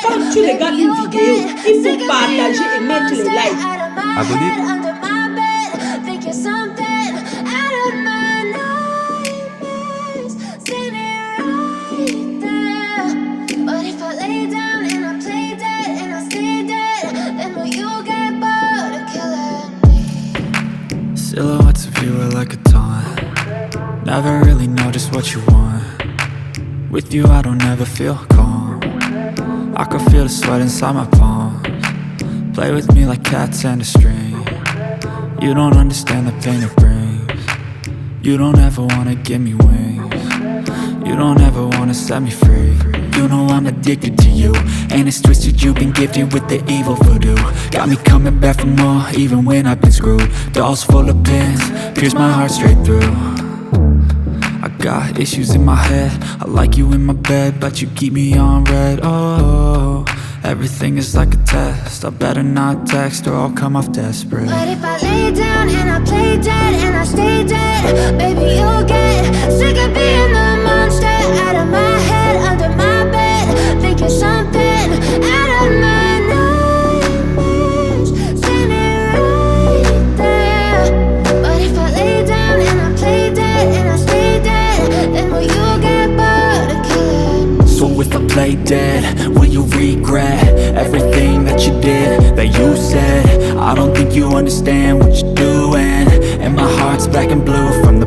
Quand tu regardes une vidéo, il faut partager et mettre les likes. Abonnez-vous. Silhouettes of you are like a taunt. Never really know just what you want. With you I don't ever feel calm. I can feel the sweat inside my palms. Play with me like cats and a string. You don't understand the pain it brings. You don't ever wanna give me wings. You don't ever wanna set me free. You know I'm addicted to you, and it's twisted, you've been gifted with the evil voodoo. Got me coming back for more, even when I've been screwed. Dolls full of pins, pierce my heart straight through. I got issues in my head, I like you in my bed, but you keep me on red. Oh, everything is like a test, I better not text or I'll come off desperate. But if I lay down and I play dead and I stay dead, baby you'll get sick of being the monster out of my head, under my bed, thinking something out of my nightmares, standing right there. But if I lay down and I play dead and I stay dead, then will you get bored of killing me? So if I play dead, will you regret everything that you did, that you said? I don't think you understand what you're doing, and my heart's black and blue from the